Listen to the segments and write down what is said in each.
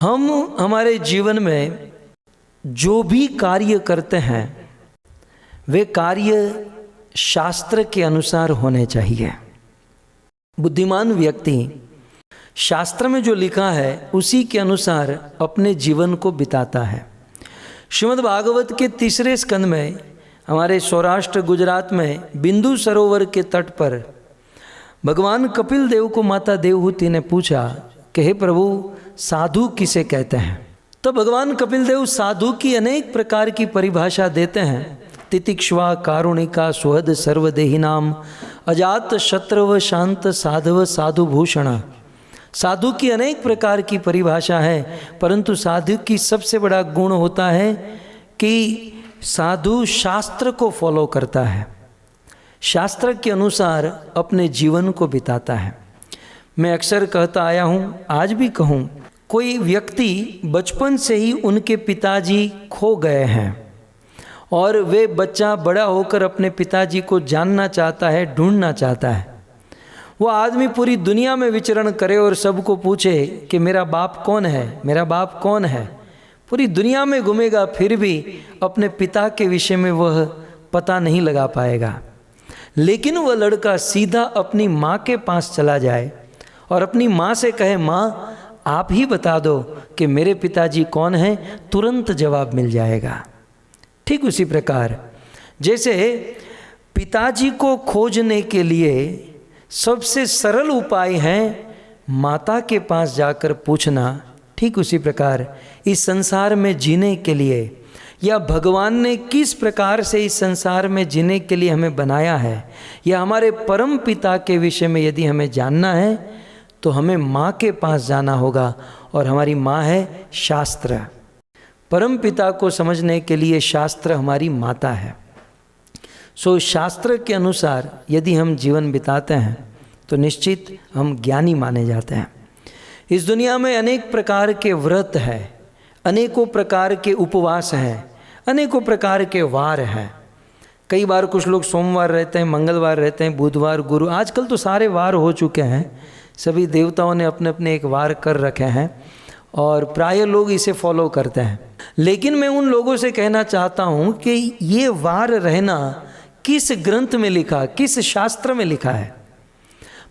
हम हमारे जीवन में जो भी कार्य करते हैं वे कार्य शास्त्र के अनुसार होने चाहिए। बुद्धिमान व्यक्ति शास्त्र में जो लिखा है उसी के अनुसार अपने जीवन को बिताता है। श्रीमद् भागवत के 3 स्कंद में हमारे सौराष्ट्र गुजरात में बिंदु सरोवर के तट पर भगवान कपिल देव को माता देवहूति ने पूछा कि हे प्रभु, साधु किसे कहते हैं। तो भगवान कपिल देव साधु की अनेक प्रकार की परिभाषा देते हैं। तितिक्ष्वा कारुणिका सुहद सर्वदेहिनाम अजात शत्रव शांत साधव साधु भूषण। साधु की अनेक प्रकार की परिभाषा है, परंतु साधु की सबसे बड़ा गुण होता है कि साधु शास्त्र को फॉलो करता है, शास्त्र के अनुसार अपने जीवन को बिताता है। मैं अक्सर कहता आया हूँ, आज भी कहूँ, कोई व्यक्ति बचपन से ही उनके पिताजी खो गए हैं और वे बच्चा बड़ा होकर अपने पिताजी को जानना चाहता है, ढूंढना चाहता है। वो आदमी पूरी दुनिया में विचरण करे और सबको पूछे कि मेरा बाप कौन है, मेरा बाप कौन है। पूरी दुनिया में घूमेगा, फिर भी अपने पिता के विषय में वह पता नहीं लगा पाएगा। लेकिन वह लड़का सीधा अपनी माँ के पास चला जाए और अपनी माँ से कहे, माँ आप ही बता दो कि मेरे पिताजी कौन हैं, तुरंत जवाब मिल जाएगा। ठीक उसी प्रकार जैसे पिताजी को खोजने के लिए सबसे सरल उपाय है माता के पास जाकर पूछना, ठीक उसी प्रकार इस संसार में जीने के लिए या भगवान ने किस प्रकार से इस संसार में जीने के लिए हमें बनाया है या हमारे परम पिता के विषय में यदि हमें जानना है तो हमें माँ के पास जाना होगा, और हमारी माँ है शास्त्र। परम पिता को समझने के लिए शास्त्र हमारी माता है। सो शास्त्र के अनुसार यदि हम जीवन बिताते हैं तो निश्चित हम ज्ञानी माने जाते हैं। इस दुनिया में अनेक प्रकार के व्रत हैं, अनेकों प्रकार के उपवास हैं, अनेकों प्रकार के वार हैं। कई बार कुछ लोग सोमवार रहते हैं, मंगलवार रहते हैं, बुधवार, गुरु, आजकल तो सारे वार हो चुके हैं। सभी देवताओं ने अपने अपने एक वार कर रखे हैं और प्राय लोग इसे फॉलो करते हैं। लेकिन मैं उन लोगों से कहना चाहता हूँ कि ये वार रहना किस ग्रंथ में लिखा, किस शास्त्र में लिखा है।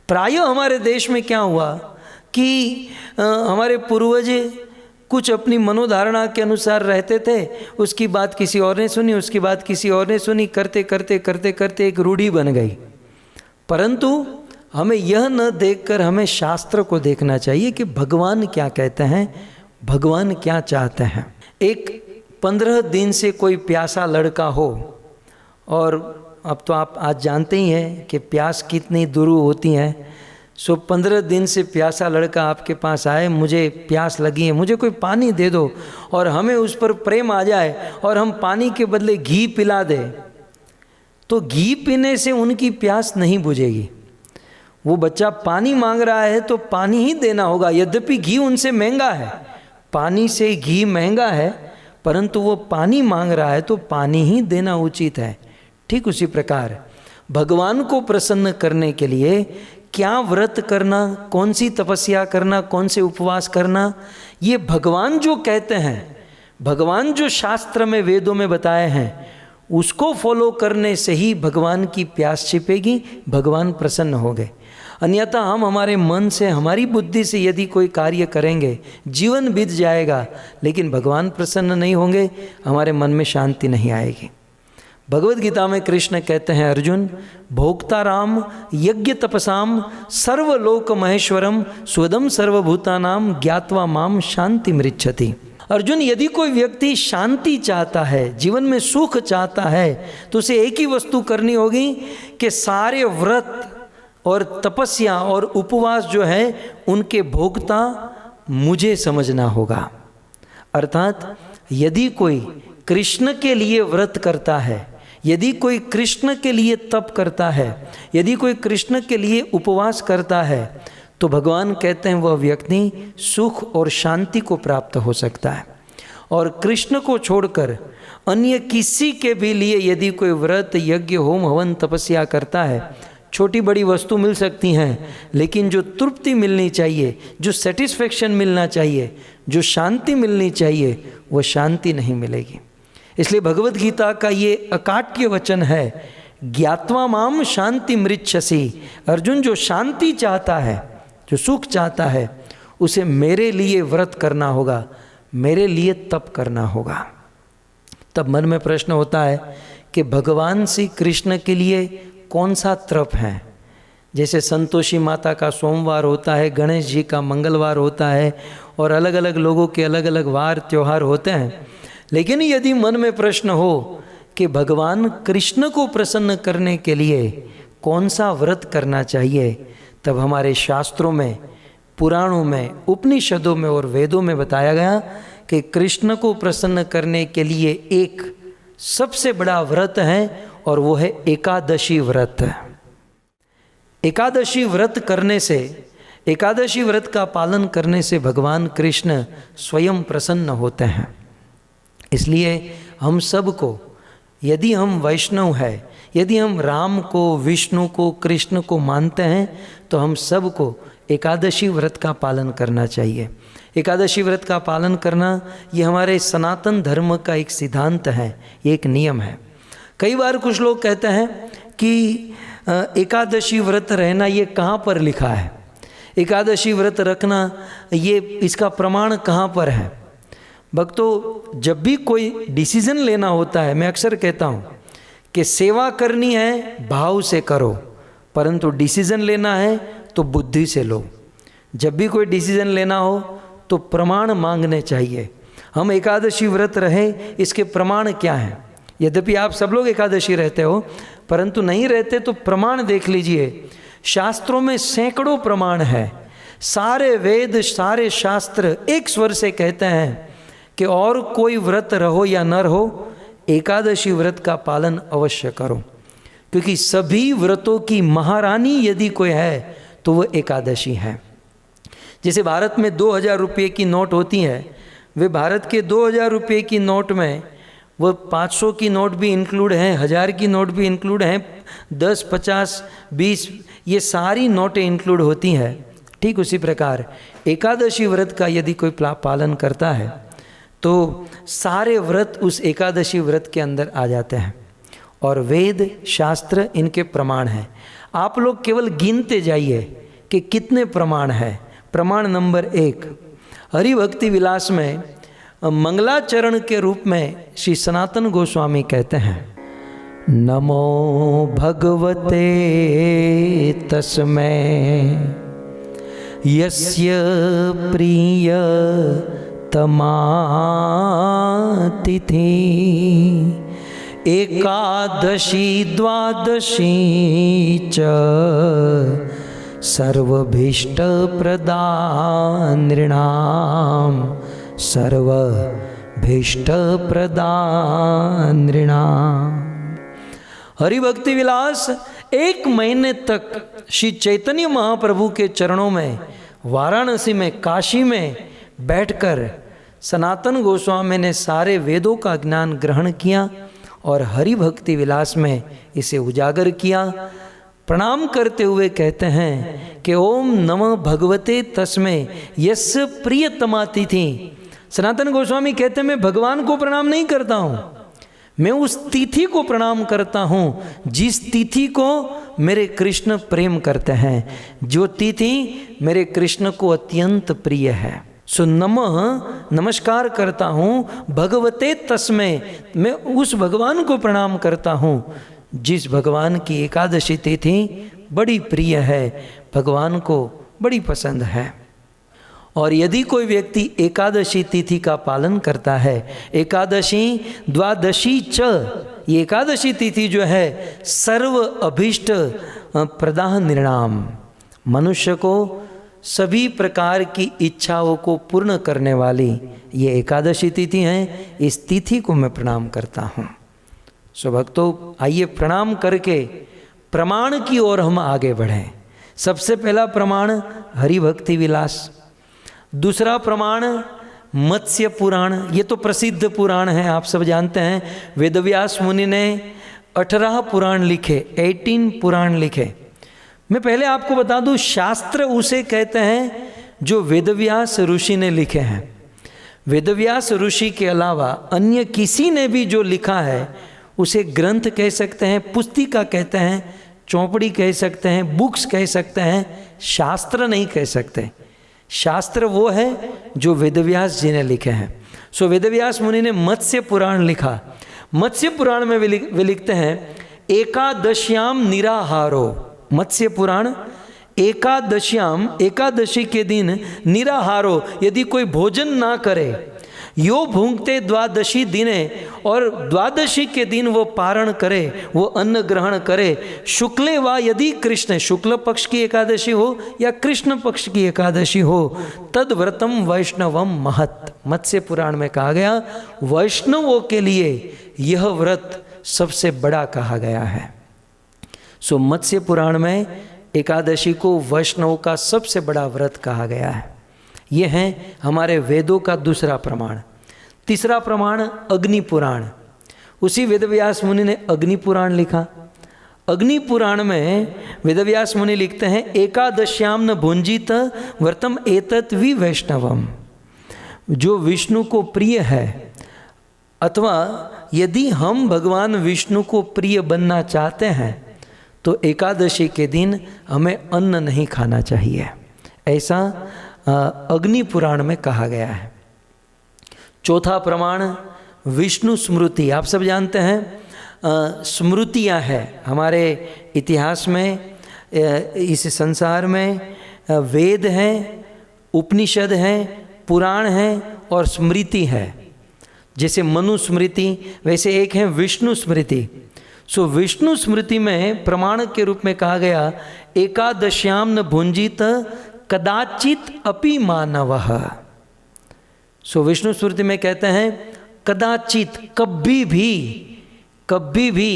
प्राय हमारे देश में क्या हुआ कि हमारे पूर्वज कुछ अपनी मनोधारणा के अनुसार रहते थे, उसकी बात किसी और ने सुनी, उसकी बात किसी और ने सुनी, करते करते करते करते एक रूढ़ी बन गई। परंतु हमें यह न देखकर हमें शास्त्र को देखना चाहिए कि भगवान क्या कहते हैं, भगवान क्या चाहते हैं। एक 15 दिन से कोई प्यासा लड़का हो, और अब तो आप आज जानते ही हैं कि प्यास कितनी दुरू होती है। सो 15 दिन से प्यासा लड़का आपके पास आए, मुझे प्यास लगी है, मुझे कोई पानी दे दो, और हमें उस पर प्रेम आ जाए और हम पानी के बदले घी पिला दे, तो घी पीने से उनकी प्यास नहीं बुझेगी। वो बच्चा पानी मांग रहा है तो पानी ही देना होगा, यद्यपि घी उनसे महंगा है, पानी से घी महंगा है, परंतु वो पानी मांग रहा है तो पानी ही देना उचित है। ठीक उसी प्रकार भगवान को प्रसन्न करने के लिए क्या व्रत करना, कौन सी तपस्या करना, कौन से उपवास करना, ये भगवान जो कहते हैं, भगवान जो शास्त्र में वेदों में बताए हैं, उसको फॉलो करने से ही भगवान की प्यास छिपेगी, भगवान प्रसन्न होंगे। अन्यथा हम हमारे मन से, हमारी बुद्धि से यदि कोई कार्य करेंगे, जीवन बीत जाएगा, लेकिन भगवान प्रसन्न नहीं होंगे, हमारे मन में शांति नहीं आएगी। भगवद गीता में कृष्ण कहते हैं, अर्जुन भोक्ता राम यज्ञ तपसाम सर्वलोक महेश्वरम स्वदम सर्वभूतानाम ज्ञात्वा माम शांति मृच्छति। अर्जुन, यदि कोई व्यक्ति शांति चाहता है, जीवन में सुख चाहता है, तो उसे एक ही वस्तु करनी होगी कि सारे व्रत और तपस्या और उपवास जो है उनके भोक्ता मुझे समझना होगा। अर्थात यदि कोई कृष्ण के लिए व्रत करता है, यदि कोई कृष्ण के लिए तप करता है, यदि कोई कृष्ण के लिए उपवास करता है, तो भगवान कहते हैं वह व्यक्ति सुख और शांति को प्राप्त हो सकता है। और कृष्ण को छोड़कर अन्य किसी के भी लिए यदि कोई व्रत, यज्ञ, होम, हवन, तपस्या करता है, छोटी बड़ी वस्तु मिल सकती हैं, लेकिन जो तृप्ति मिलनी चाहिए, जो सेटिस्फेक्शन मिलना चाहिए, जो शांति मिलनी चाहिए वो शांति नहीं मिलेगी। इसलिए भगवत गीता का ये अकाट्य वचन है, ज्ञात्वा माम शांति मृच्छसि। अर्जुन, जो शांति चाहता है, जो सुख चाहता है, उसे मेरे लिए व्रत करना होगा, मेरे लिए तप करना होगा। तब मन में प्रश्न होता है कि भगवान श्री कृष्ण के लिए कौन सा तप है। जैसे संतोषी माता का सोमवार होता है, गणेश जी का मंगलवार होता है, और अलग अलग लोगों के अलग अलग वार त्यौहार होते हैं। लेकिन यदि मन में प्रश्न हो कि भगवान कृष्ण को प्रसन्न करने के लिए कौन सा व्रत करना चाहिए, तब हमारे शास्त्रों में, पुराणों में, उपनिषदों में और वेदों में बताया गया कि कृष्ण को प्रसन्न करने के लिए एक सबसे बड़ा व्रत है, और वो है एकादशी व्रत। एकादशी व्रत करने से, एकादशी व्रत का पालन करने से भगवान कृष्ण स्वयं प्रसन्न होते हैं। इसलिए हम सबको, यदि हम वैष्णव हैं, यदि हम राम को, विष्णु को, कृष्ण को मानते हैं, तो हम सबको एकादशी व्रत का पालन करना चाहिए। एकादशी व्रत का पालन करना ये हमारे सनातन धर्म का एक सिद्धांत है, ये एक नियम है। कई बार कुछ लोग कहते हैं कि एकादशी व्रत रहना ये कहाँ पर लिखा है, एकादशी व्रत रखना ये इसका प्रमाण कहाँ पर है। भक्तों, जब भी कोई डिसीजन लेना होता है, मैं अक्सर कहता हूँ कि सेवा करनी है भाव से करो, परंतु डिसीजन लेना है तो बुद्धि से लो। जब भी कोई डिसीजन लेना हो तो प्रमाण मांगने चाहिए। हम एकादशी व्रत रहे, इसके प्रमाण क्या हैं। यद्यपि आप सब लोग एकादशी रहते हो, परंतु नहीं रहते तो प्रमाण देख लीजिए। शास्त्रों में सैकड़ों प्रमाण है, सारे वेद, सारे शास्त्र एक स्वर से कहते हैं कि और कोई व्रत रहो या न रहो, एकादशी व्रत का पालन अवश्य करो, क्योंकि सभी व्रतों की महारानी यदि कोई है तो वो एकादशी है। जैसे भारत में 2000 रुपये की नोट होती है, वे भारत के 2000 रुपये की नोट में वो 500 की नोट भी इंक्लूड हैं, 1000 की नोट भी इंक्लूड हैं, 10, 50, 20 ये सारी नोटें इंक्लूड होती हैं। ठीक उसी प्रकार एकादशी व्रत का यदि कोई पालन करता है तो सारे व्रत उस एकादशी व्रत के अंदर आ जाते हैं, और वेद शास्त्र इनके प्रमाण हैं। आप लोग केवल गिनते जाइए कि कितने प्रमाण हैं। प्रमाण नंबर 1, हरि भक्ति विलास में मंगलाचरण के रूप में श्री सनातन गोस्वामी कहते हैं, नमो भगवते तस्मै यस्य प्रिय तमातिथि एकादशी द्वादशी च सर्वभीष्ट प्रदान नृणाम सर्वभीष्ट प्रदान नृणाम। हरिभक्ति विलास 1 महीने तक श्री चैतन्य महाप्रभु के चरणों में वाराणसी में, काशी में बैठकर सनातन गोस्वामी ने सारे वेदों का ज्ञान ग्रहण किया और हरिभक्ति विलास में इसे उजागर किया। प्रणाम करते हुए कहते हैं कि ओम नमः भगवते तस्मै यस्य प्रियतमातिथि। सनातन गोस्वामी कहते हैं मैं भगवान को प्रणाम नहीं करता हूँ, मैं उस तिथि को प्रणाम करता हूँ जिस तिथि को मेरे कृष्ण प्रेम करते हैं, जो तिथि मेरे कृष्ण को अत्यंत प्रिय है। सो नमः नमस्कार करता हूँ भगवते तस्मै, मैं उस भगवान को प्रणाम करता हूँ जिस भगवान की एकादशी तिथि बड़ी प्रिय है, भगवान को बड़ी पसंद है। और यदि कोई व्यक्ति एकादशी तिथि का पालन करता है, एकादशी द्वादशी च, ये एकादशी तिथि जो है सर्व अभीष्ट प्रदान नृणाम, मनुष्य को सभी प्रकार की इच्छाओं को पूर्ण करने वाली ये एकादशी तिथि है, इस तिथि को मैं प्रणाम करता हूँ। सो भक्तों, आइए प्रणाम करके प्रमाण की ओर हम आगे बढ़ें। सबसे पहला प्रमाण हरिभक्ति विलास, दूसरा प्रमाण मत्स्य पुराण, ये तो प्रसिद्ध पुराण है, आप सब जानते हैं। वेदव्यास मुनि ने 18 पुराण लिखे, 18 पुराण लिखे। मैं पहले आपको बता दूं, शास्त्र उसे कहते हैं जो वेदव्यास ऋषि ने लिखे हैं। वेदव्यास ऋषि के अलावा अन्य किसी ने भी जो लिखा है उसे ग्रंथ कह सकते हैं, पुस्तिका कहते हैं, चौपड़ी कह सकते हैं, बुक्स कह सकते हैं, शास्त्र नहीं कह सकते। शास्त्र वो है जो वेदव्यास जी ने लिखे हैं। सो वेदव्यास मुनि ने मत्स्य पुराण लिखा। मत्स्य पुराण में वे लिखते हैं एकादश्याम निराहारो। मत्स्य पुराण एकादश्याम, एकादशी के दिन निराहारो, यदि कोई भोजन ना करे, यो भूंगते द्वादशी दिने, और द्वादशी के दिन वो पारण करे, वो अन्न ग्रहण करे, शुक्ले वा यदि कृष्ण, शुक्ल पक्ष की एकादशी हो या कृष्ण पक्ष की एकादशी हो, तद व्रतम वैष्णवम महत्। मत्स्य पुराण में कहा गया वैष्णवों के लिए यह व्रत सबसे बड़ा कहा गया है। सो मत्स्य पुराण में एकादशी को वैष्णव का सबसे बड़ा व्रत कहा गया है। ये है हमारे वेदों का दूसरा प्रमाण। तीसरा प्रमाण अग्नि पुराण। उसी वेदव्यास मुनि ने अग्नि पुराण लिखा। अग्नि पुराण में वेदव्यास मुनि लिखते हैं एकादश्याम न भुंजित व्रतम एतत् वि वैष्णवम। जो विष्णु को प्रिय है, अथवा यदि हम भगवान विष्णु को प्रिय बनना चाहते हैं तो एकादशी के दिन हमें अन्न नहीं खाना चाहिए, ऐसा अग्नि पुराण में कहा गया है। चौथा प्रमाण विष्णु स्मृति। आप सब जानते हैं स्मृतियाँ हैं हमारे इतिहास में, इस संसार में वेद हैं, उपनिषद हैं, पुराण हैं और स्मृति है। जैसे मनु स्मृति, वैसे एक है विष्णु स्मृति। सो विष्णु स्मृति में प्रमाण के रूप में कहा गया एकादश्याम न भुंजित कदाचित अपि मानवः। सो विष्णु स्मृति में कहते हैं कदाचित, कभी भी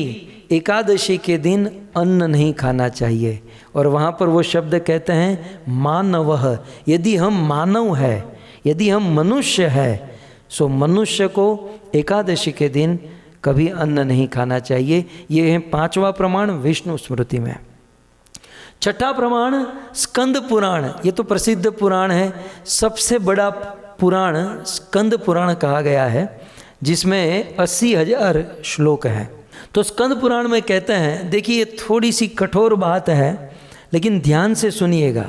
एकादशी के दिन अन्न नहीं खाना चाहिए। और वहाँ पर वो शब्द कहते हैं मानवः। यदि हम मानव है, यदि हम मनुष्य है, सो मनुष्य को एकादशी के दिन कभी अन्न नहीं खाना चाहिए। ये है पांचवा प्रमाण विष्णु स्मृति में। छठा प्रमाण स्कंद पुराण। ये तो प्रसिद्ध पुराण है, सबसे बड़ा पुराण स्कंद पुराण कहा गया है, जिसमें 80,000 श्लोक हैं। तो स्कंद पुराण में कहते हैं, देखिए थोड़ी सी कठोर बात है लेकिन ध्यान से सुनिएगा,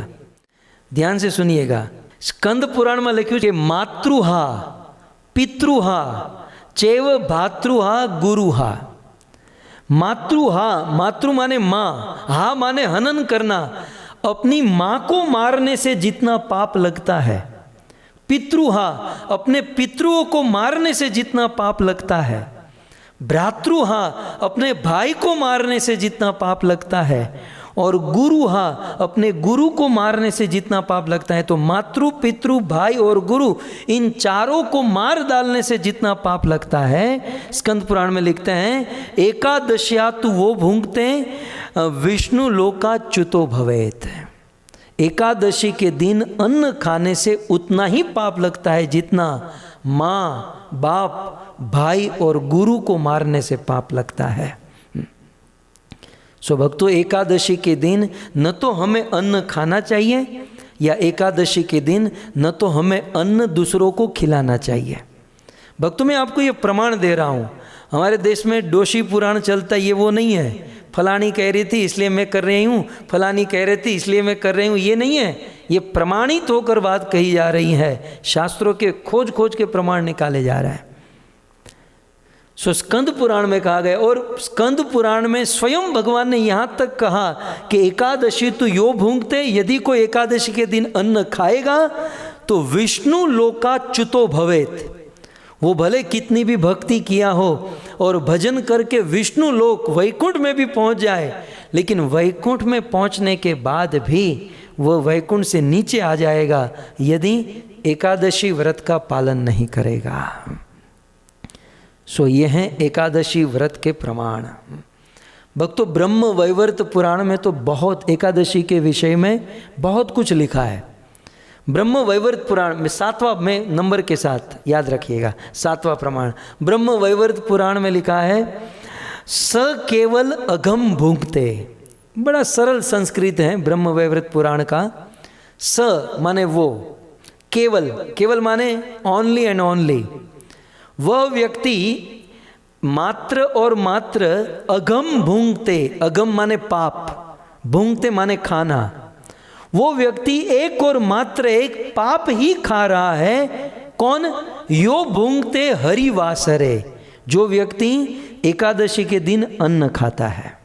ध्यान से सुनिएगा। स्कंद पुराण में लिखियो कि मातृहा पितृहा चैव भातृहा गुरुहा। मातृहा, मातृ माने माँ, हा माने हनन करना। अपनी माँ को मारने से जितना पाप लगता है, पितृहा अपने पितृओं को मारने से जितना पाप लगता है, भ्रातृहा अपने भाई को मारने से जितना पाप लगता है, और गुरुहा अपने गुरु को मारने से जितना पाप लगता है। तो मातृ, पितृ, भाई और गुरु, इन चारों को मार डालने से जितना पाप लगता है, स्कंद पुराण में लिखते हैं एकादश्या तु वो भुंगते विष्णु लोकाच्युतो भवेत। एकादशी के दिन अन्न खाने से उतना ही पाप लगता है जितना माँ, बाप, भाई और गुरु को मारने से पाप लगता है। सो भक्तों, एकादशी के दिन न तो हमें अन्न खाना चाहिए, या एकादशी के दिन न तो हमें अन्न दूसरों को खिलाना चाहिए। भक्तों, मैं आपको ये प्रमाण दे रहा हूँ। हमारे देश में डोशी पुराण चलता, ये वो नहीं है फलानी कह रही थी इसलिए मैं कर रही हूँ, फलानी कह रही थी इसलिए मैं कर रही हूँ, ये नहीं है। ये प्रमाणित होकर बात कही जा रही है, शास्त्रों के खोज खोज के प्रमाण निकाले जा रहा है। सो स्कंद पुराण में कहा गया, और स्कंद पुराण में स्वयं भगवान ने यहाँ तक कहा कि एकादशी तो यो भूंगते, यदि कोई एकादशी के दिन अन्न खाएगा तो विष्णु लोकाच्युतो भवेत। वो भले कितनी भी भक्ति किया हो और भजन करके विष्णु लोक वैकुंठ में भी पहुँच जाए, लेकिन वैकुंठ में पहुँचने के बाद भी वह वैकुंठ से नीचे आ जाएगा यदि एकादशी व्रत का पालन नहीं करेगा। सो ये हैं एकादशी व्रत के प्रमाण। भक्तों, ब्रह्म वैवर्त पुराण में तो बहुत एकादशी के विषय में बहुत कुछ लिखा है। ब्रह्म वैवर्त पुराण में 7वां में नंबर के साथ याद रखिएगा, 7वां प्रमाण ब्रह्म वैवर्त पुराण में लिखा है स केवल अघम भुंगते। बड़ा सरल संस्कृत है ब्रह्म वैवर्त पुराण का। स माने वो, केवल, केवल माने ओनली एंड ओनली, वह व्यक्ति मात्र और मात्र अगम भूंगते, अगम माने पाप, भूंगते माने खाना, वो व्यक्ति एक और मात्र एक पाप ही खा रहा है। कौन? यो भूंगते हरिवासरे, जो व्यक्ति एकादशी के दिन अन्न खाता है,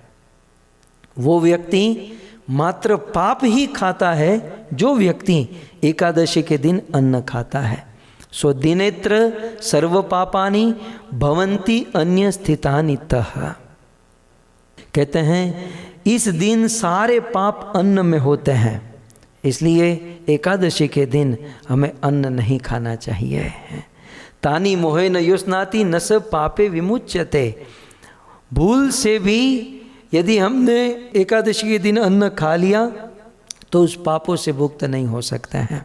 वो व्यक्ति मात्र पाप ही खाता है जो व्यक्ति एकादशी के दिन अन्न खाता है। सो दिनेत्र सर्व पापानि भवन्ति अन्य स्थितानि तः। कहते हैं इस दिन सारे पाप अन्न में होते हैं, इसलिए एकादशी के दिन हमें अन्न नहीं खाना चाहिए। तानी मोहे न युस्नाति न स पापे विमुच्यते। भूल से भी यदि हमने एकादशी के दिन अन्न खा लिया तो उस पापों से मुक्त नहीं हो सकते हैं,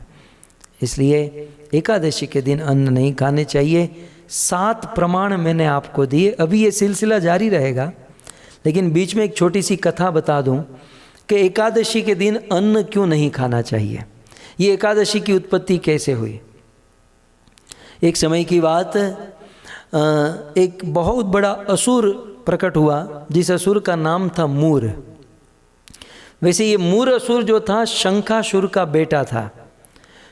इसलिए एकादशी के दिन अन्न नहीं खाने चाहिए। 7 प्रमाण मैंने आपको दिए, अभी ये सिलसिला जारी रहेगा, लेकिन बीच में एक छोटी सी कथा बता दूं कि एकादशी के दिन अन्न क्यों नहीं खाना चाहिए, ये एकादशी की उत्पत्ति कैसे हुई। एक समय की बात, एक बहुत बड़ा असुर प्रकट हुआ, जिस असुर का नाम था मूर। वैसे ये मूर असुर जो था शंखासुर का बेटा था।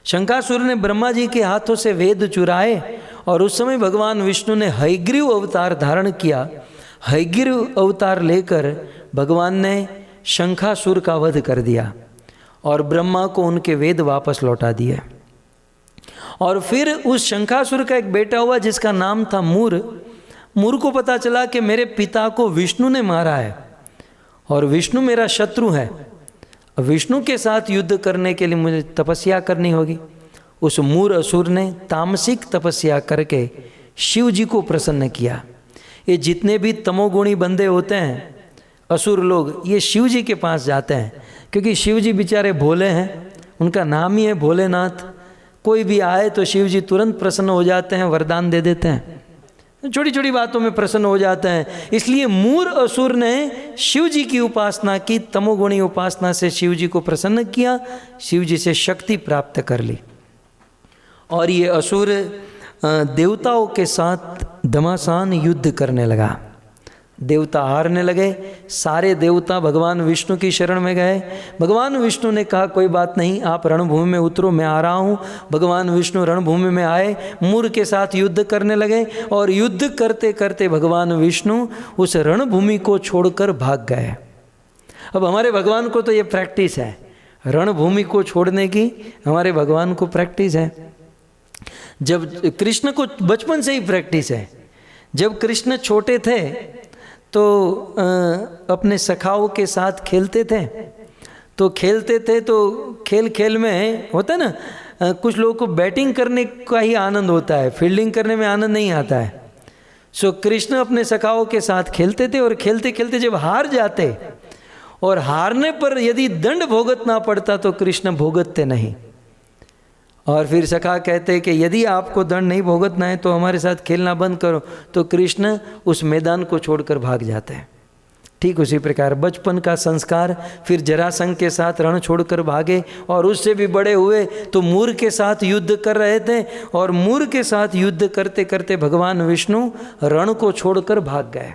शंखासुर ने ब्रह्मा जी के हाथों से वेद चुराए और उस समय भगवान विष्णु ने हयग्रीव अवतार धारण किया। हयग्रीव अवतार लेकर भगवान ने शंखासुर का वध कर दिया और ब्रह्मा को उनके वेद वापस लौटा दिए। और फिर उस शंखासुर का एक बेटा हुआ जिसका नाम था मूर। मूर को पता चला कि मेरे पिता को विष्णु ने मारा है और विष्णु मेरा शत्रु है, विष्णु के साथ युद्ध करने के लिए मुझे तपस्या करनी होगी। उस मूर असुर ने तामसिक तपस्या करके शिव जी को प्रसन्न किया। ये जितने भी तमोगुणी बंदे होते हैं असुर लोग, ये शिव जी के पास जाते हैं, क्योंकि शिव जी बेचारे भोले हैं, उनका नाम ही है भोलेनाथ। कोई भी आए तो शिव जी तुरंत प्रसन्न हो जाते हैं, वरदान दे देते हैं, छोटी छोटी बातों में प्रसन्न हो जाते हैं। इसलिए मूर असुर ने शिव जी की उपासना की, तमोगुणी उपासना से शिव जी को प्रसन्न किया, शिव जी से शक्ति प्राप्त कर ली। और ये असुर देवताओं के साथ घमासान युद्ध करने लगा। देवता हारने लगे, सारे देवता भगवान विष्णु की शरण में गए। भगवान विष्णु ने कहा कोई बात नहीं, आप रणभूमि में उतरो, मैं आ रहा हूँ। भगवान विष्णु रणभूमि में आए, मूर के साथ युद्ध करने लगे और युद्ध करते करते भगवान विष्णु उस रणभूमि को छोड़कर भाग गए। अब हमारे भगवान को तो ये प्रैक्टिस है, रणभूमि को छोड़ने की हमारे भगवान को प्रैक्टिस है। जब कृष्ण को बचपन से ही प्रैक्टिस है। जब कृष्ण छोटे थे तो अपने सखाओं के साथ खेलते थे, तो खेल खेल में होता है ना, कुछ लोगों को बैटिंग करने का ही आनंद होता है, फील्डिंग करने में आनंद नहीं आता है। सो कृष्ण अपने सखाओं के साथ खेलते थे और खेलते खेलते जब हार जाते और हारने पर यदि दंड भुगतना पड़ता तो कृष्ण भुगतते नहीं। और फिर सखा कहते कि यदि आपको दंड नहीं भुगतना है तो हमारे साथ खेलना बंद करो, तो कृष्ण उस मैदान को छोड़कर भाग जाते हैं। ठीक उसी प्रकार बचपन का संस्कार, फिर जरासंध के साथ रण छोड़कर भागे और उससे भी बड़े हुए तो मूर के साथ युद्ध कर रहे थे और मूर के साथ युद्ध करते करते भगवान विष्णु रण को छोड़कर भाग गए।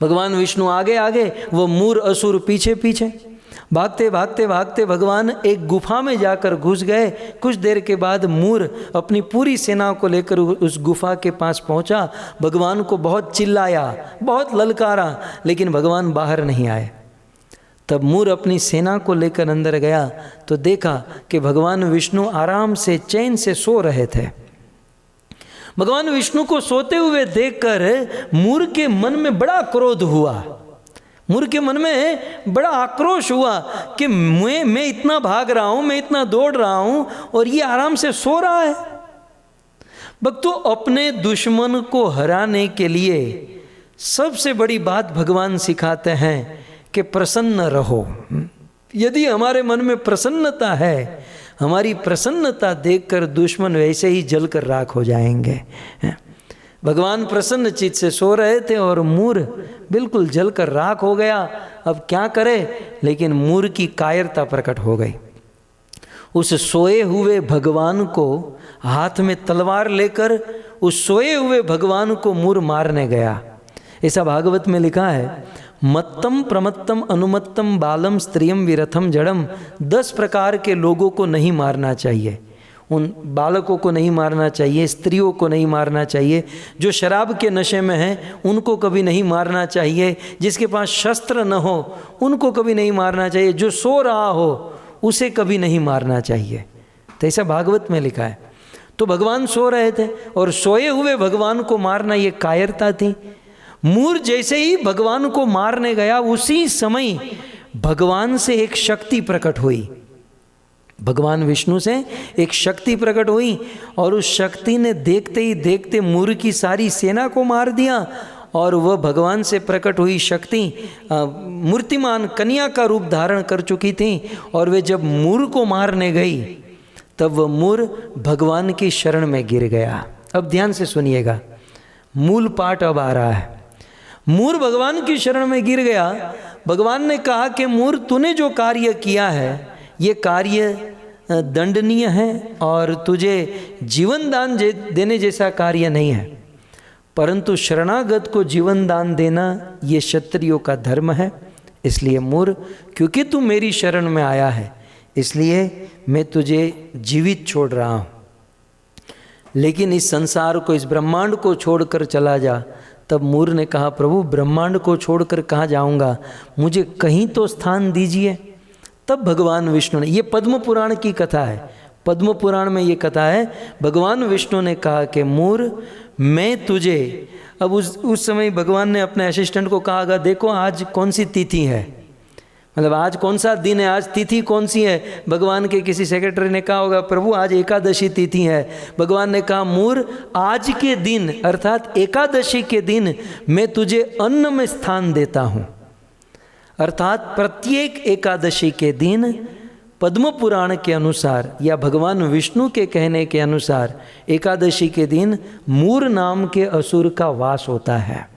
भगवान विष्णु आगे आगे, वो मूर असुर पीछे पीछे। भागते भागते भागते भगवान एक गुफा में जाकर घुस गए। कुछ देर के बाद मूर अपनी पूरी सेना को लेकर उस गुफा के पास पहुंचा। भगवान को बहुत चिल्लाया, बहुत ललकारा, लेकिन भगवान बाहर नहीं आए। तब मूर अपनी सेना को लेकर अंदर गया तो देखा कि भगवान विष्णु आराम से चैन से सो रहे थे। भगवान विष्णु को सोते हुए देखकर मूर के मन में बड़ा क्रोध हुआ, मूर के मन में बड़ा आक्रोश हुआ कि मैं इतना भाग रहा हूं, मैं इतना दौड़ रहा हूं और ये आराम से सो रहा है। भक्तों, अपने दुश्मन को हराने के लिए सबसे बड़ी बात भगवान सिखाते हैं कि प्रसन्न रहो। यदि हमारे मन में प्रसन्नता है, हमारी प्रसन्नता देखकर दुश्मन वैसे ही जलकर राख हो जाएंगे। भगवान प्रसन्न चित्त से सो रहे थे और मूर बिल्कुल जलकर राख हो गया। अब क्या करे, लेकिन मूर की कायरता प्रकट हो गई। उस सोए हुए भगवान को हाथ में तलवार लेकर उस सोए हुए भगवान को मूर मारने गया। ऐसा भागवत में लिखा है, मत्तम प्रमत्तम अनुमत्तम बालम स्त्रियम विरथम जड़म। 10 प्रकार के लोगों को नहीं मारना चाहिए। उन बालकों को नहीं मारना चाहिए, स्त्रियों को नहीं मारना चाहिए, जो शराब के नशे में हैं उनको कभी नहीं मारना चाहिए, जिसके पास शस्त्र न हो उनको कभी नहीं मारना चाहिए, जो सो रहा हो उसे कभी नहीं मारना चाहिए। तो ऐसा भागवत में लिखा है। तो भगवान सो रहे थे और सोए हुए भगवान को मारना ये कायरता थी। मूर जैसे ही भगवान को मारने गया, उसी समय भगवान से एक शक्ति प्रकट हुई। भगवान विष्णु से एक शक्ति प्रकट हुई और उस शक्ति ने देखते ही देखते मूर की सारी सेना को मार दिया। और वह भगवान से प्रकट हुई शक्ति मूर्तिमान कन्या का रूप धारण कर चुकी थी। और वे जब मूर को मारने गई तब वह मूर भगवान की शरण में गिर गया। अब ध्यान से सुनिएगा, मूल पाठ अब आ रहा है। मूर भगवान की शरण में गिर गया। भगवान ने कहा कि मूर, तूने जो कार्य किया है ये कार्य दंडनीय है और तुझे जीवन दान देने जैसा कार्य नहीं है, परंतु शरणागत को जीवन दान देना ये क्षत्रियों का धर्म है। इसलिए मूर, क्योंकि तू मेरी शरण में आया है इसलिए मैं तुझे जीवित छोड़ रहा हूँ, लेकिन इस संसार को, इस ब्रह्मांड को छोड़कर चला जा। तब मूर ने कहा, प्रभु ब्रह्मांड को छोड़कर कहाँ जाऊँगा, मुझे कहीं तो स्थान दीजिए। तब भगवान विष्णु ने, ये पद्म पुराण की कथा है, पद्म पुराण में ये कथा है, भगवान विष्णु ने कहा कि मूर, मैं तुझे, अब उस समय भगवान ने अपने असिस्टेंट को कहा, देखो आज कौन सी तिथि है, मतलब आज कौन सा दिन है, आज तिथि कौन सी है। भगवान के किसी सेक्रेटरी ने कहा होगा, प्रभु आज एकादशी तिथि है। भगवान ने कहा, मूर, आज के दिन अर्थात एकादशी के दिन मैं तुझे अन्न में स्थान देता हूँ। अर्थात प्रत्येक एकादशी के दिन पद्म पुराण के अनुसार या भगवान विष्णु के कहने के अनुसार एकादशी के दिन मूर नाम के असुर का वास होता है।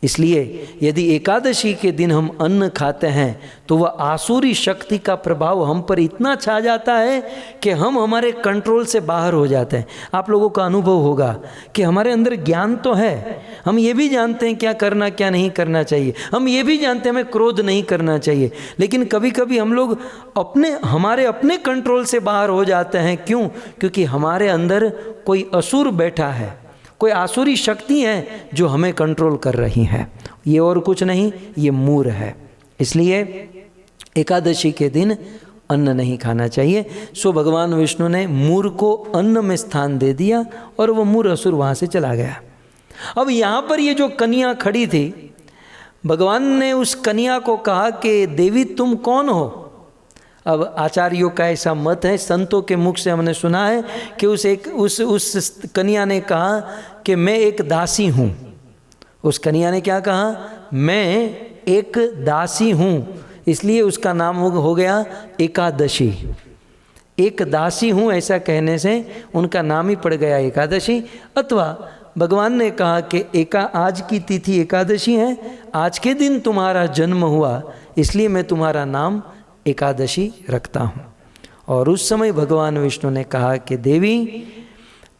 इसलिए यदि एकादशी के दिन हम अन्न खाते हैं तो वह आसुरी शक्ति का प्रभाव हम पर इतना छा जाता है कि हम हमारे कंट्रोल से बाहर हो जाते हैं। आप लोगों का अनुभव होगा कि हमारे अंदर ज्ञान तो है, हम ये भी जानते हैं क्या करना क्या नहीं करना चाहिए, हम ये भी जानते हैं हमें क्रोध नहीं करना चाहिए, लेकिन कभी कभी हम लोग हमारे अपने कंट्रोल से बाहर हो जाते हैं। क्यों? क्योंकि हमारे अंदर कोई असुर बैठा है, कोई आसुरी शक्ति है जो हमें कंट्रोल कर रही है। ये और कुछ नहीं, ये मूर है। इसलिए एकादशी के दिन अन्न नहीं खाना चाहिए। सो भगवान विष्णु ने मूर को अन्न में स्थान दे दिया और वो मूर असुर वहाँ से चला गया। अब यहाँ पर ये जो कन्या खड़ी थी, भगवान ने उस कन्या को कहा कि देवी तुम कौन हो। अब आचार्यों का ऐसा मत है, संतों के मुख से हमने सुना है कि उस कन्या ने कहा कि मैं एक दासी हूँ। उस कन्या ने क्या कहा? मैं एक दासी हूँ। इसलिए उसका नाम हो गया एकादशी। एक दासी हूँ ऐसा कहने से उनका नाम ही पड़ गया एकादशी। अथवा भगवान ने कहा कि आज की तिथि एकादशी है, आज के दिन तुम्हारा जन्म हुआ, इसलिए मैं तुम्हारा नाम एकादशी रखता हूँ। और उस समय भगवान विष्णु ने कहा कि देवी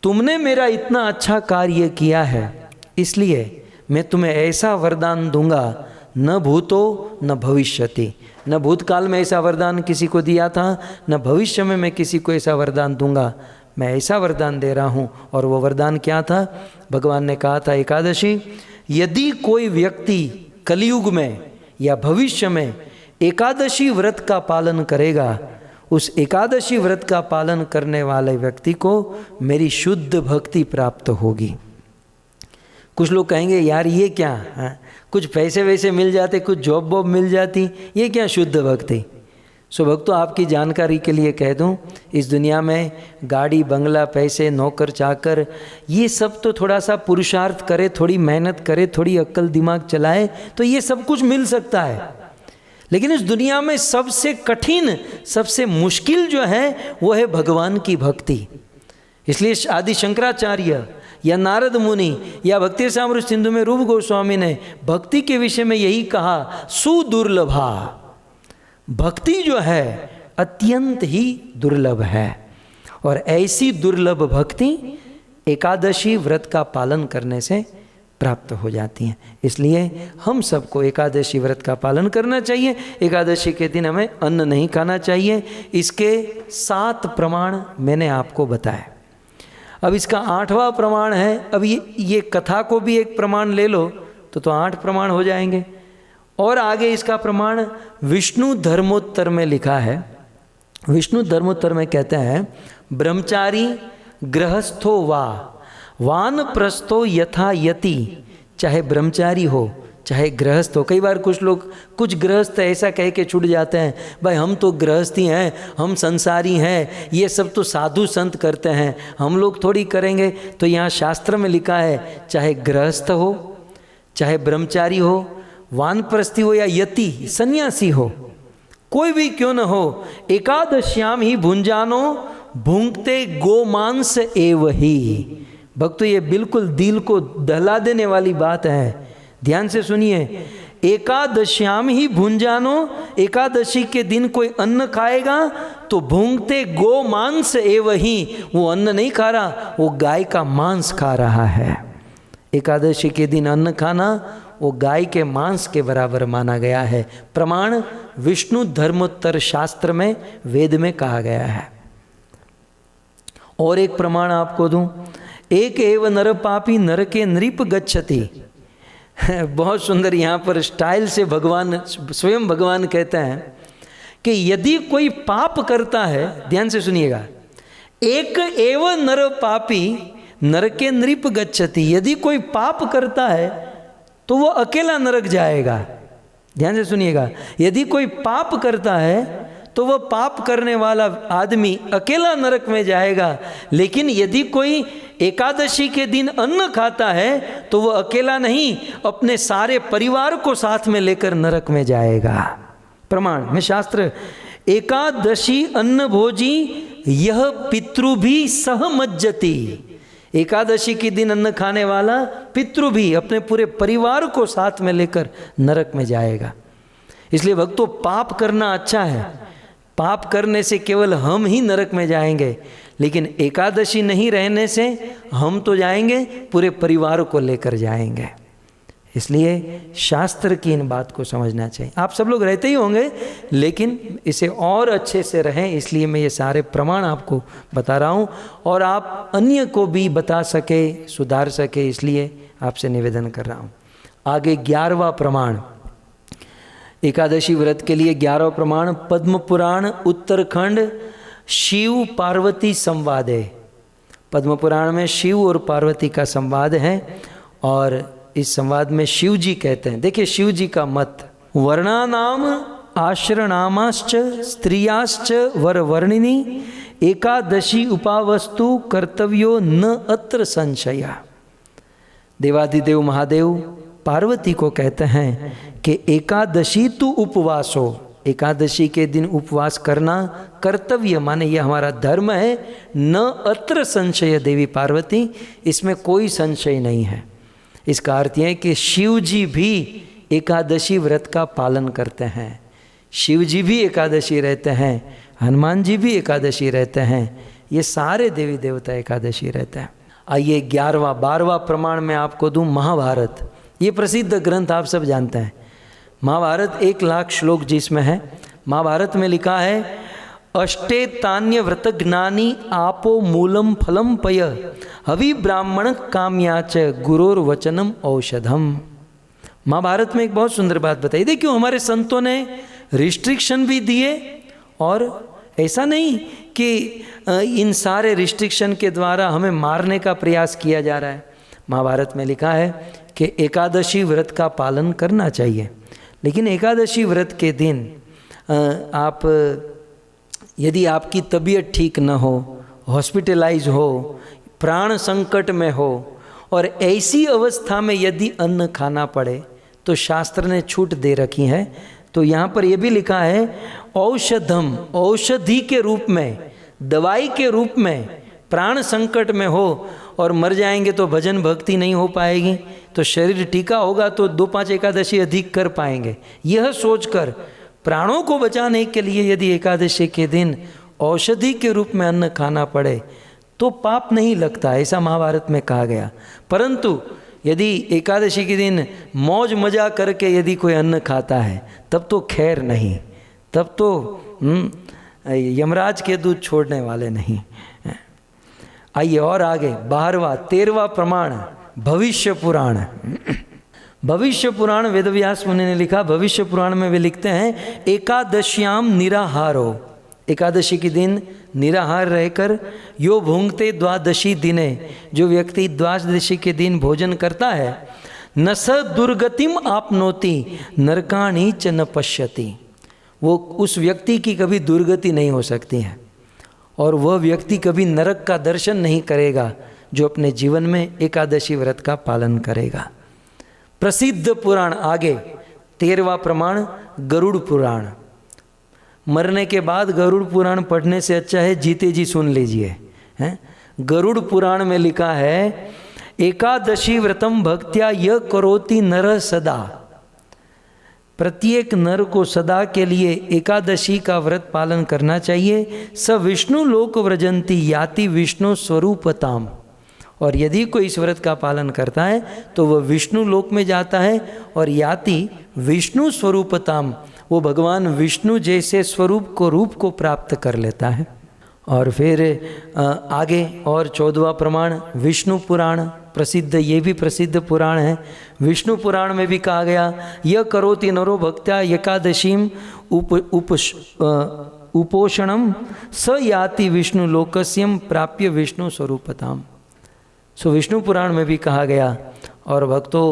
तुमने मेरा इतना अच्छा कार्य किया है, इसलिए मैं तुम्हें ऐसा वरदान दूंगा, न भूतो न भविष्यति। न भूतकाल में ऐसा वरदान किसी को दिया था, न भविष्य में मैं किसी को ऐसा वरदान दूंगा। मैं ऐसा वरदान दे रहा हूँ। और वो वरदान क्या था? भगवान ने कहा था एकादशी, यदि कोई व्यक्ति कलयुग में या भविष्य में एकादशी व्रत का पालन करेगा, उस एकादशी व्रत का पालन करने वाले व्यक्ति को मेरी शुद्ध भक्ति प्राप्त होगी। कुछ लोग कहेंगे यार ये क्या है? कुछ पैसे वैसे मिल जाते, कुछ जॉब वॉब मिल जाती, ये क्या शुद्ध भक्ति? सो भक्तों, आपकी जानकारी के लिए कह दूं, इस दुनिया में गाड़ी बंगला पैसे नौकर चाकर ये सब तो थोड़ा सा पुरुषार्थ करे, थोड़ी मेहनत करे, थोड़ी अक्ल दिमाग चलाए तो ये सब कुछ मिल सकता है। लेकिन इस दुनिया में सबसे कठिन, सबसे मुश्किल जो है वो है भगवान की भक्ति। इसलिए आदि शंकराचार्य या नारद मुनि या भक्ति रसामृत सिंधु में रूप गोस्वामी ने भक्ति के विषय में यही कहा, सुदुर्लभा। भक्ति जो है अत्यंत ही दुर्लभ है। और ऐसी दुर्लभ भक्ति एकादशी व्रत का पालन करने से प्राप्त हो जाती हैं। इसलिए हम सबको एकादशी व्रत का पालन करना चाहिए। एकादशी के दिन हमें अन्न नहीं खाना चाहिए। इसके 7 प्रमाण मैंने आपको बताए। अब इसका 8वां प्रमाण है। अब ये कथा को भी एक प्रमाण ले लो तो 8 प्रमाण हो जाएंगे। और आगे इसका प्रमाण विष्णु धर्मोत्तर में लिखा है। विष्णु धर्मोत्तर में कहते हैं, ब्रह्मचारी गृहस्थो वा वानप्रस्थो यथा यति, चाहे ब्रह्मचारी हो चाहे गृहस्थ हो। कई बार कुछ गृहस्थ ऐसा कह के छूट जाते हैं, भाई हम तो गृहस्थी हैं, हम संसारी हैं, ये सब तो साधु संत करते हैं, हम लोग थोड़ी करेंगे। तो यहाँ शास्त्र में लिखा है, चाहे गृहस्थ हो चाहे ब्रह्मचारी हो, वानप्रस्थी हो या यति सन्यासी हो, कोई भी क्यों न हो, एकादश्याम ही भुंजानो भूंगते गोमांस एव ही। भक्तों, ये बिल्कुल दिल को दहला देने वाली बात है। ध्यान से सुनिए, एकादश्याम ही भुंजानो, एकादशी के दिन कोई अन्न खाएगा तो भूंगते गोमांस एव ही, वो अन्न नहीं खा रहा, वो गाय का मांस खा रहा है। एकादशी के दिन अन्न खाना वो गाय के मांस के बराबर माना गया है। प्रमाण विष्णु धर्मोत्तर शास्त्र में, वेद में कहा गया है। और एक प्रमाण आपको दूं, एक एव नर पापी नरके नृप गच्छति। बहुत सुंदर यहाँ पर स्टाइल से भगवान, स्वयं भगवान कहते हैं कि यदि कोई पाप करता है, ध्यान से सुनिएगा, एक एव नर पापी नरके नृप गच्छति, यदि कोई पाप करता है तो वो अकेला नरक जाएगा। ध्यान से सुनिएगा, यदि कोई पाप करता है तो वह पाप करने वाला आदमी अकेला नरक में जाएगा। लेकिन यदि कोई एकादशी के दिन अन्न खाता है तो वह अकेला नहीं, अपने सारे परिवार को साथ में लेकर नरक में जाएगा। प्रमाण में शास्त्र, एकादशी अन्न भोजी यह पितृ भी सहमज्जति। एकादशी के दिन अन्न खाने वाला पितृ भी अपने पूरे परिवार को साथ में लेकर नरक में जाएगा। इसलिए भक्तों, पाप करना अच्छा है, पाप करने से केवल हम ही नरक में जाएंगे, लेकिन एकादशी नहीं रहने से हम तो जाएंगे, पूरे परिवार को लेकर जाएंगे। इसलिए शास्त्र की इन बात को समझना चाहिए। आप सब लोग रहते ही होंगे, लेकिन इसे और अच्छे से रहें, इसलिए मैं ये सारे प्रमाण आपको बता रहा हूँ और आप अन्य को भी बता सके, सुधार सके, इसलिए आपसे निवेदन कर रहा हूँ। आगे 11वां प्रमाण, एकादशी व्रत के लिए 11वां प्रमाण, पद्म पुराण उत्तरखंड शिव पार्वती संवाद है। पद्म पुराण में शिव और पार्वती का संवाद है और इस संवाद में शिव जी कहते हैं, देखिए शिव जी का मत, वर्णानाम आश्रणामाश्च स्त्रियाश्च वरवर्णिनी एकादशी उपावस्तु कर्तव्यो न अत्र संशया। देवाधिदेव महादेव पार्वती को कहते हैं कि एकादशी तु उपवासो, एकादशी के दिन उपवास करना कर्तव्य, माने ये हमारा धर्म है। न अत्र संशय देवी पार्वती, इसमें कोई संशय नहीं है। इसका अर्थ यह है कि शिव जी भी एकादशी व्रत का पालन करते हैं, शिव जी भी एकादशी रहते हैं, हनुमान जी भी एकादशी रहते हैं, ये सारे देवी देवता एकादशी रहते हैं। आइए 11वां 12वां प्रमाण में आपको दूं, महाभारत। ये प्रसिद्ध ग्रंथ आप सब जानते हैं। महाभारत 1,00,000 श्लोक जिसमें है। महाभारत में लिखा है, अष्टे तान्य व्रत ज्ञानी आपो मूलम फलम पय हवि ब्राह्मण काम्याच गुरोर वचनम औषधम। महाभारत में एक बहुत सुंदर बात बताई। देखिए हमारे संतों ने रिस्ट्रिक्शन भी दिए, और ऐसा नहीं कि इन सारे रिस्ट्रिक्शन के द्वारा हमें मारने का प्रयास किया जा रहा है। महाभारत में लिखा है कि एकादशी व्रत का पालन करना चाहिए, लेकिन एकादशी व्रत के दिन आप यदि आपकी तबीयत ठीक न हो, हॉस्पिटलाइज हो, प्राण संकट में हो और ऐसी अवस्था में यदि अन्न खाना पड़े तो शास्त्र ने छूट दे रखी है। तो यहाँ पर यह भी लिखा है, औषधम, औषधि के रूप में, दवाई के रूप में, प्राण संकट में हो और मर जाएंगे तो भजन भक्ति नहीं हो पाएगी, तो शरीर टीका होगा तो 2-5 एकादशी अधिक कर पाएंगे। यह सोचकर प्राणों को बचाने के लिए यदि एकादशी के दिन औषधि के रूप में अन्न खाना पड़े तो पाप नहीं लगता, ऐसा महाभारत में कहा गया। परंतु यदि एकादशी के दिन मौज मजा करके यदि कोई अन्न खाता है तब तो खैर नहीं, तब तो यमराज के दूध छोड़ने वाले नहीं। आइए और आगे 12वां 13वां प्रमाण भविष्य पुराण। भविष्य पुराण वेदव्यास मुनि ने लिखा। भविष्य पुराण में वे लिखते हैं एकादश्याम निराहारो, एकादशी के दिन निराहार रहकर यो भुंगते द्वादशी दिने, जो व्यक्ति द्वादशी के दिन भोजन करता है, न स दुर्गतिम आपनोति नरकाणी च न पश्यति, वो उस व्यक्ति की कभी दुर्गति नहीं हो सकती है और वह व्यक्ति कभी नरक का दर्शन नहीं करेगा जो अपने जीवन में एकादशी व्रत का पालन करेगा। प्रसिद्ध पुराण आगे 13वां प्रमाण गरुड़ पुराण। मरने के बाद गरुड़ पुराण पढ़ने से अच्छा है जीते जी सुन लीजिए। हैं गरुड़ पुराण में लिखा है एकादशी व्रतम भक्त्या य करोति नर सदा, प्रत्येक नर को सदा के लिए एकादशी का व्रत पालन करना चाहिए। स विष्णु लोक व्रजंती याति विष्णु स्वरूपताम, और यदि कोई इस व्रत का पालन करता है तो वह विष्णु लोक में जाता है और याति विष्णु स्वरूपताम, वो भगवान विष्णु जैसे स्वरूप को रूप को प्राप्त कर लेता है। और फिर आगे और 14वां प्रमाण विष्णु पुराण प्रसिद्ध, ये भी प्रसिद्ध पुराण है। विष्णु पुराण में भी कहा गया यह करोति नरो भक्त्या एकादशीम उपोषणम स याति विष्णु लोकस्यम प्राप्य विष्णु स्वरूपताम। सो विष्णु पुराण में भी कहा गया। और भक्तों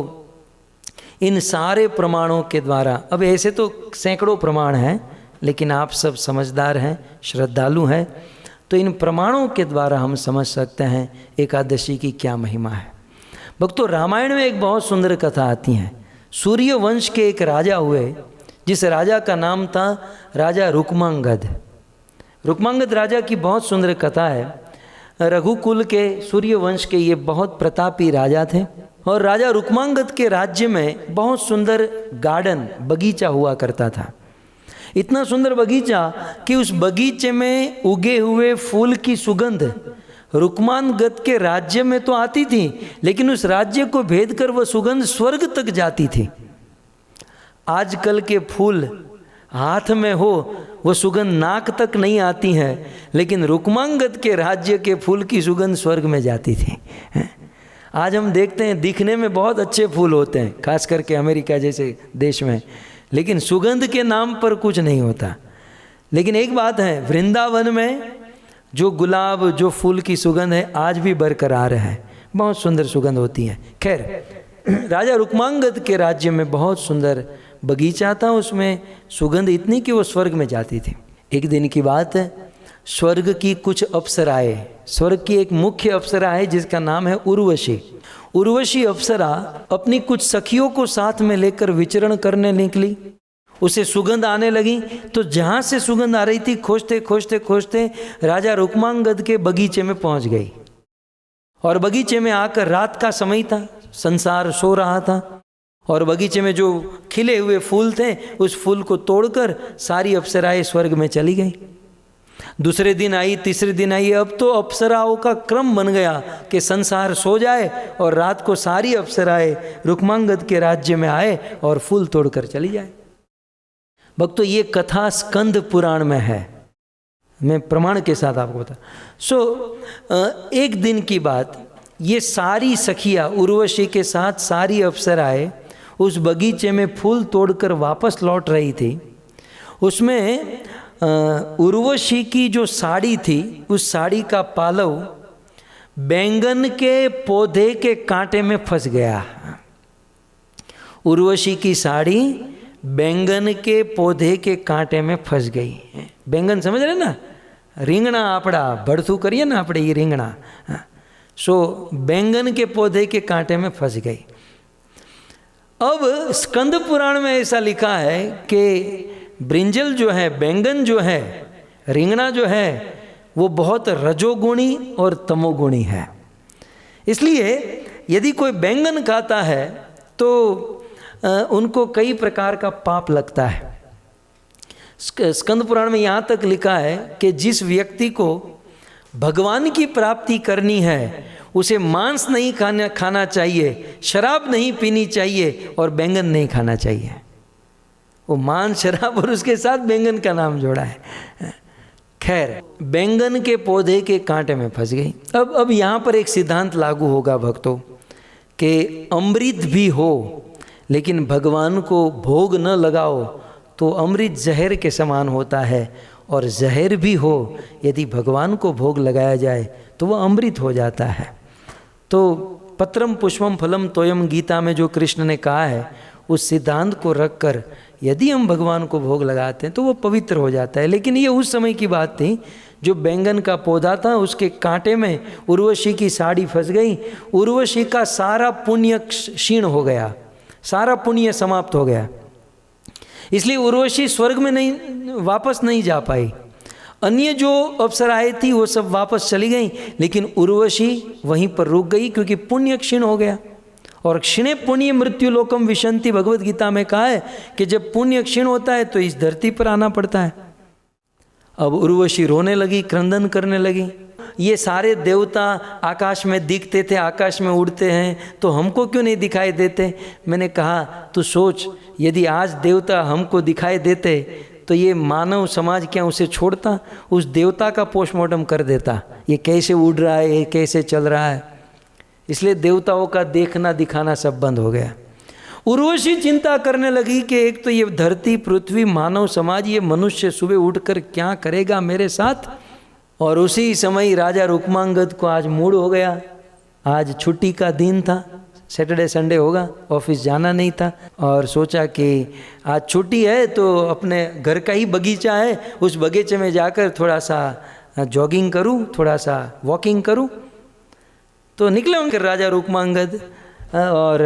इन सारे प्रमाणों के द्वारा, अब ऐसे तो सैकड़ों प्रमाण हैं लेकिन आप सब समझदार हैं, श्रद्धालु हैं, तो इन प्रमाणों के द्वारा हम समझ सकते हैं एकादशी की क्या महिमा है। भक्तों रामायण में एक बहुत सुंदर कथा आती है। सूर्य वंश के एक राजा हुए जिस राजा का नाम था राजा रुक्मांगद। रुक्मांगद राजा की बहुत सुंदर कथा है। रघुकुल के सूर्य वंश के ये बहुत प्रतापी राजा थे और राजा रुक्मांगद के राज्य में बहुत सुंदर गार्डन बगीचा हुआ करता था। इतना सुंदर बगीचा कि उस बगीचे में उगे हुए फूल की सुगंध रुक्मांगद के राज्य में तो आती थी, लेकिन उस राज्य को भेद कर वह सुगंध स्वर्ग तक जाती थी। आजकल के फूल हाथ में हो वो सुगंध नाक तक नहीं आती है, लेकिन रुक्मांगद के राज्य के फूल की सुगंध स्वर्ग में जाती थी। आज हम देखते हैं दिखने में बहुत अच्छे फूल होते हैं, खास करके अमेरिका जैसे देश में, लेकिन सुगंध के नाम पर कुछ नहीं होता। लेकिन एक बात है, वृंदावन में जो गुलाब जो फूल की सुगंध है आज भी बरकरार है, बहुत सुंदर सुगंध होती है। खैर राजा रुक्मांगद के राज्य में बहुत सुंदर बगीचा था, उसमें सुगंध इतनी कि वो स्वर्ग में जाती थी। एक दिन की बात है, स्वर्ग की कुछ अप्सराएं, स्वर्ग की एक मुख्य अप्सरा है जिसका नाम है उर्वशी। उर्वशी अप्सरा अपनी कुछ सखियों को साथ में लेकर विचरण करने निकली। उसे सुगंध आने लगी तो जहाँ से सुगंध आ रही थी खोजते खोजते खोजते राजा रुक्मांगद के बगीचे में पहुँच गई। और बगीचे में आकर रात का समय था, संसार सो रहा था, और बगीचे में जो खिले हुए फूल थे उस फूल को तोड़कर सारी अप्सराएं स्वर्ग में चली गई। दूसरे दिन आई, तीसरे दिन आई, अब तो अप्सराओं का क्रम बन गया कि संसार सो जाए और रात को सारी अप्सराएं रुक्मांगद के राज्य में आए और फूल तोड़कर चली जाए। भक्तों ये कथा स्कंद पुराण में है, मैं प्रमाण के साथ आपको बता। एक दिन की बात, ये सारी सखियाँ उर्वशी के साथ सारी अप्सराएं उस बगीचे में फूल तोड़कर वापस लौट रही थी। उसमें उर्वशी की जो साड़ी थी उस साड़ी का पालव बैंगन के पौधे के कांटे में फंस गया। उर्वशी की साड़ी बैंगन के पौधे के कांटे में फंस गई। बैंगन समझ रहे ना, રીંગણા આપણા ભડથું કરીએ ને આપણે એ રીંગણા, सो बैंगन के पौधे के कांटे में फंस गई। अब स्कंद पुराण में ऐसा लिखा है कि ब्रिंजल जो है, बैंगन जो है, રીંગણા जो है वो बहुत रजोगुणी और तमोगुणी है। इसलिए यदि कोई बैंगन खाता है तो उनको कई प्रकार का पाप लगता है। स्कंद पुराण में यहाँ तक लिखा है कि जिस व्यक्ति को भगवान की प्राप्ति करनी है उसे मांस नहीं खाना चाहिए, शराब नहीं पीनी चाहिए और बैंगन नहीं खाना चाहिए। वो मांस, शराब और उसके साथ बैंगन का नाम जोड़ा है। खैर, बैंगन के पौधे के कांटे में फंस गई। अब यहाँ पर एक सिद्धांत लागू होगा भक्तों कि अमृत भी हो लेकिन भगवान को भोग न लगाओ तो अमृत जहर के समान होता है, और जहर भी हो यदि भगवान को भोग लगाया जाए तो वह अमृत हो जाता है। तो पत्रम पुष्पम फलम तोयम गीता में जो कृष्ण ने कहा है उस सिद्धांत को रखकर यदि हम भगवान को भोग लगाते हैं तो वो पवित्र हो जाता है। लेकिन ये उस समय की बात थी, जो बैंगन का पौधा था उसके कांटे में उर्वशी की साड़ी फंस गई। उर्वशी का सारा पुण्य क्षीण हो गया, सारा पुण्य समाप्त हो गया, इसलिए उर्वशी स्वर्ग में वापस नहीं जा पाई। अन्य जो अप्सराएं थी वो सब वापस चली गई, लेकिन उर्वशी वहीं पर रुक गई क्योंकि पुण्य क्षीण हो गया। और क्षीणे पुण्य मृत्यु लोकम विशंति, भगवत गीता में कहा है कि जब पुण्य क्षीण होता है तो इस धरती पर आना पड़ता है। अब उर्वशी रोने लगी, क्रंदन करने लगी। ये सारे देवता आकाश में दिखते थे, आकाश में उड़ते हैं, तो हमको क्यों नहीं दिखाई देते? मैंने कहा तू सोच, यदि आज देवता हमको दिखाई देते तो ये मानव समाज क्या उसे छोड़ता? उस देवता का पोस्टमार्टम कर देता, ये कैसे उड़ रहा है, ये कैसे चल रहा है। इसलिए देवताओं का देखना दिखाना सब बंद हो गया। उर्वशी चिंता करने लगी कि एक तो ये धरती, पृथ्वी, मानव समाज, ये मनुष्य सुबह उठकर क्या करेगा मेरे साथ। और उसी समय राजा रुक्मांगद को आज मूड हो गया, आज छुट्टी का दिन था, सैटरडे संडे होगा, ऑफिस जाना नहीं था, और सोचा कि आज छुट्टी है तो अपने घर का ही बगीचा है, उस बगीचे में जाकर थोड़ा सा जॉगिंग करूं, थोड़ा सा वॉकिंग करूं। तो निकले होंगे राजा रुक्मांगद और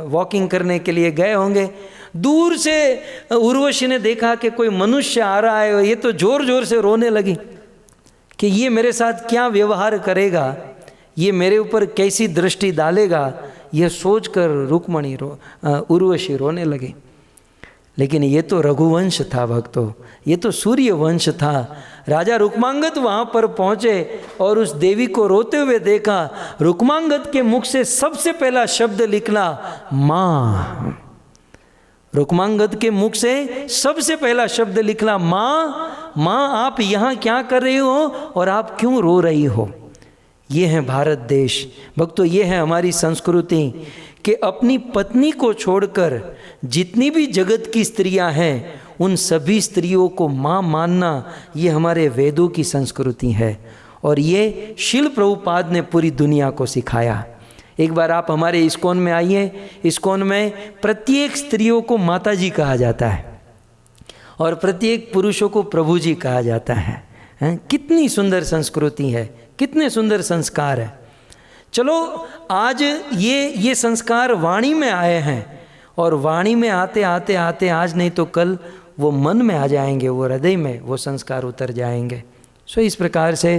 वॉकिंग करने के लिए गए होंगे। दूर से उर्वशी ने देखा कि कोई मनुष्य आ रहा है, ये तो जोर जोर से रोने लगी कि ये मेरे साथ क्या व्यवहार करेगा, ये मेरे ऊपर कैसी दृष्टि डालेगा। यह सोचकर रुक्मणी उर्वशी रोने लगी। लेकिन ये तो रघुवंश था भक्तों, ये तो सूर्य वंश था। राजा रुक्मांगद वहाँ पर पहुँचे और उस देवी को रोते हुए देखा। रुक्मांगद के मुख से सबसे पहला शब्द निकला माँ। रुक्मांगद के मुख से सबसे पहला शब्द निकला माँ। माँ, आप यहाँ क्या कर रही हो और आप क्यों रो रही हो? ये है भारत देश भक्तों, ये है हमारी संस्कृति कि अपनी पत्नी को छोड़कर जितनी भी जगत की स्त्रियां हैं उन सभी स्त्रियों को माँ मानना, ये हमारे वेदों की संस्कृति है। और ये शिल प्रभुपाद ने पूरी दुनिया को सिखाया। एक बार आप हमारे इस्कॉन में आइए, इस्कॉन में प्रत्येक स्त्रियों को माता जी कहा जाता है और प्रत्येक पुरुषों को प्रभु जी कहा जाता है। कितनी सुंदर संस्कृति है, कितने सुंदर संस्कार है। चलो आज ये संस्कार वाणी में आए हैं, और वाणी में आते आते आते आज नहीं तो कल वो मन में आ जाएंगे, वो हृदय में वो संस्कार उतर जाएंगे। सो इस प्रकार से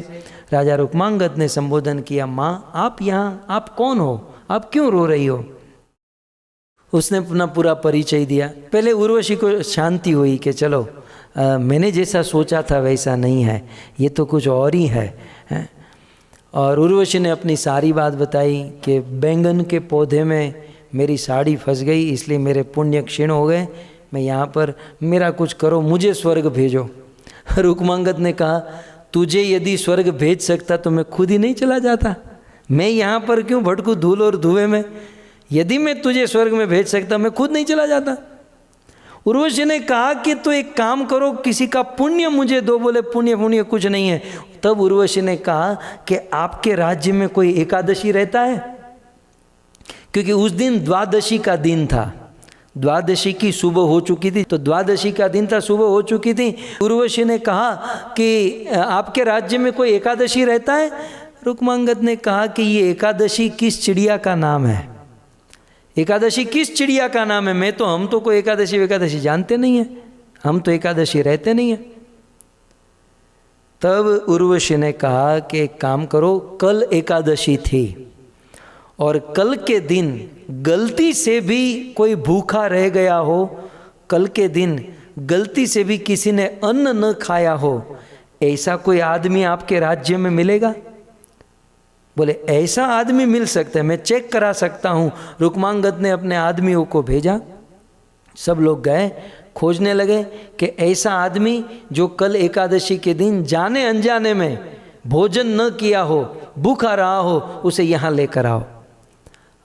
राजा रुक्मांगद ने संबोधन किया, माँ आप यहाँ, आप कौन हो, आप क्यों रो रही हो? उसने अपना पूरा परिचय दिया। पहले उर्वशी को शांति हुई कि चलो मैंने जैसा सोचा था वैसा नहीं है, ये तो कुछ और ही है। और उर्वशी ने अपनी सारी बात बताई कि बैंगन के पौधे में मेरी साड़ी फंस गई, इसलिए मेरे पुण्य क्षीण हो गए, मैं यहाँ पर, मेरा कुछ करो, मुझे स्वर्ग भेजो। रुक्मांगद ने कहा तुझे यदि स्वर्ग भेज सकता तो मैं खुद ही नहीं चला जाता, मैं यहाँ पर क्यों भटकूँ धूल और धुएं में? यदि मैं तुझे स्वर्ग में भेज सकता मैं खुद नहीं चला जाता। उर्वशी ने कहा कि तो एक काम करो, किसी का पुण्य मुझे दो। बोले पुण्य कुछ नहीं है। तब उर्वशी ने कहा कि आपके राज्य में कोई एकादशी रहता है? क्योंकि उस दिन द्वादशी का दिन था, द्वादशी की सुबह हो चुकी थी, तो द्वादशी का दिन था, सुबह हो चुकी थी। उर्वशी ने कहा कि आपके राज्य में कोई एकादशी रहता है? रुक्मांगद ने कहा कि ये एकादशी किस चिड़िया का नाम है, एकादशी किस चिड़िया का नाम है? हम तो कोई एकादशी जानते नहीं है, हम तो एकादशी रहते नहीं है। तब उर्वशी ने कहा कि एक काम करो, कल एकादशी थी और कल के दिन गलती से भी कोई भूखा रह गया हो, कल के दिन गलती से भी किसी ने अन्न न खाया हो, ऐसा कोई आदमी आपके राज्य में मिलेगा? बोले ऐसा आदमी मिल सकता है, मैं चेक करा सकता हूँ। रुक्मांगद ने अपने आदमियों को भेजा, सब लोग गए, खोजने लगे कि ऐसा आदमी जो कल एकादशी के दिन जाने अनजाने में भोजन न किया हो, भूखा रहा हो, उसे यहाँ लेकर आओ।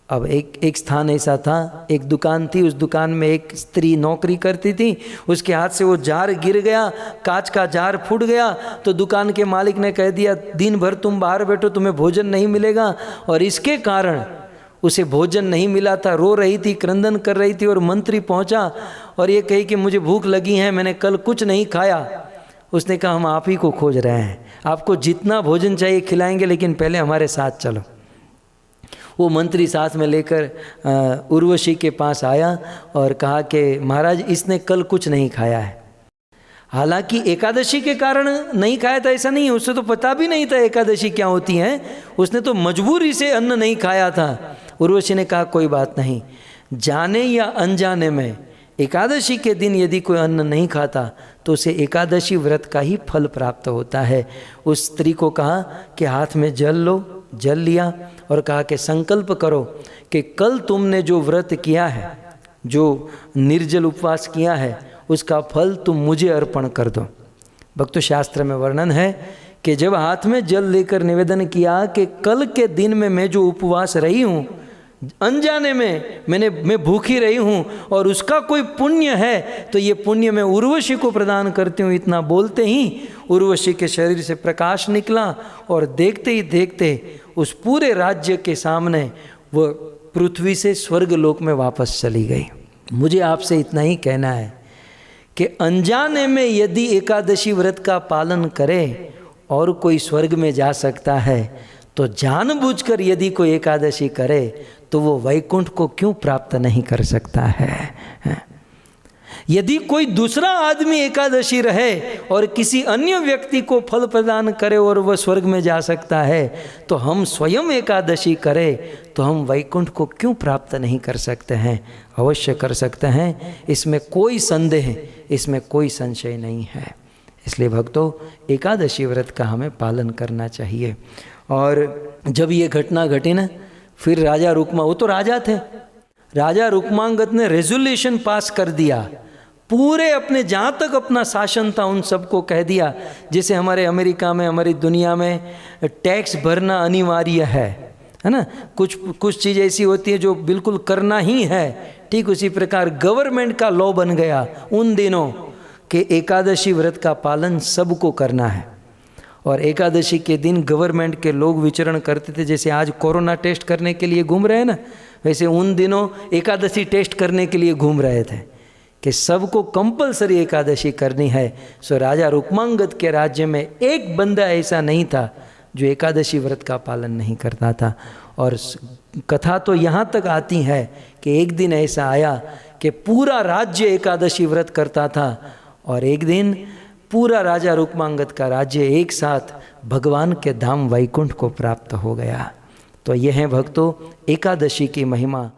अब एक स्थान ऐसा था, एक दुकान थी, उस दुकान में एक स्त्री नौकरी करती थी, उसके हाथ से वो जार गिर गया, कांच का जार फूट गया, तो दुकान के मालिक ने कह दिया दिन भर तुम बाहर बैठो, तुम्हें भोजन नहीं मिलेगा। और इसके कारण उसे भोजन नहीं मिला था, रो रही थी, क्रंदन कर रही थी। और मंत्री पहुंचा और ये कही कि मुझे भूख लगी है, मैंने कल कुछ नहीं खाया। उसने कहा हम आप ही को खोज रहे हैं, आपको जितना भोजन चाहिए खिलाएंगे, लेकिन पहले हमारे साथ चलो। वो मंत्री साथ में लेकर उर्वशी के पास आया और कहा कि महाराज इसने कल कुछ नहीं खाया है। हालांकि एकादशी के कारण नहीं खाया था ऐसा नहीं है, उसे तो पता भी नहीं था एकादशी क्या होती है, उसने तो मजबूरी से अन्न नहीं खाया था। उर्वशी ने कहा कोई बात नहीं, जाने या अनजाने में एकादशी के दिन यदि कोई अन्न नहीं खाता तो उसे एकादशी व्रत का ही फल प्राप्त होता है। उस स्त्री को कहा कि हाथ में जल लो, जल लिया और कहा कि संकल्प करो कि कल तुमने जो व्रत किया है, जो निर्जल उपवास किया है, उसका फल तुम मुझे अर्पण कर दो। भक्तों शास्त्र में वर्णन है कि जब हाथ में जल लेकर निवेदन किया कि कल के दिन में मैं जो उपवास रही हूँ, अनजाने में मैं भूखी रही हूँ और उसका कोई पुण्य है तो ये पुण्य मैं उर्वशी को प्रदान करती हूँ, इतना बोलते ही उर्वशी के शरीर से प्रकाश निकला और देखते ही देखते उस पूरे राज्य के सामने वो पृथ्वी से स्वर्ग लोक में वापस चली गई। मुझे आपसे इतना ही कहना है कि अनजाने में यदि एकादशी व्रत का पालन करे और कोई स्वर्ग में जा सकता है, तो जानबूझकर यदि कोई एकादशी करे तो वो वैकुंठ को क्यों प्राप्त नहीं कर सकता है? यदि कोई दूसरा आदमी एकादशी रहे और किसी अन्य व्यक्ति को फल प्रदान करे और वह स्वर्ग में जा सकता है, तो हम स्वयं एकादशी करें तो हम वैकुंठ को क्यों प्राप्त नहीं कर सकते हैं? अवश्य कर सकते हैं, इसमें कोई संदेह, इसमें कोई संशय नहीं है। इसलिए भक्तों एकादशी व्रत का हमें पालन करना चाहिए। और जब ये घटना घटी ना, फिर राजा रुक्मा, वो तो राजा थे, राजा रुक्मांगद ने रेजोल्यूशन पास कर दिया, पूरे अपने जहाँ तक अपना शासन था उन सबको कह दिया, जैसे हमारे अमेरिका में, हमारी दुनिया में टैक्स भरना अनिवार्य है ना, कुछ चीज़ ऐसी होती है जो बिल्कुल करना ही है, ठीक उसी प्रकार गवर्नमेंट का लॉ बन गया उन दिनों कि एकादशी व्रत का पालन सबको करना है। और एकादशी के दिन गवर्नमेंट के लोग विचरण करते थे, जैसे आज कोरोना टेस्ट करने के लिए घूम रहे हैं ना, वैसे उन दिनों एकादशी टेस्ट करने के लिए घूम रहे थे कि सबको कंपलसरी एकादशी करनी है। सो राजा रुक्मांगद के राज्य में एक बंदा ऐसा नहीं था जो एकादशी व्रत का पालन नहीं करता था। और कथा तो यहाँ तक आती है कि एक दिन ऐसा आया कि पूरा राज्य एकादशी व्रत करता था और एक दिन पूरा राजा रुक्मांगद का राज्य एक साथ भगवान के धाम वैकुंठ को प्राप्त हो गया। तो यह है भक्तों एकादशी की महिमा।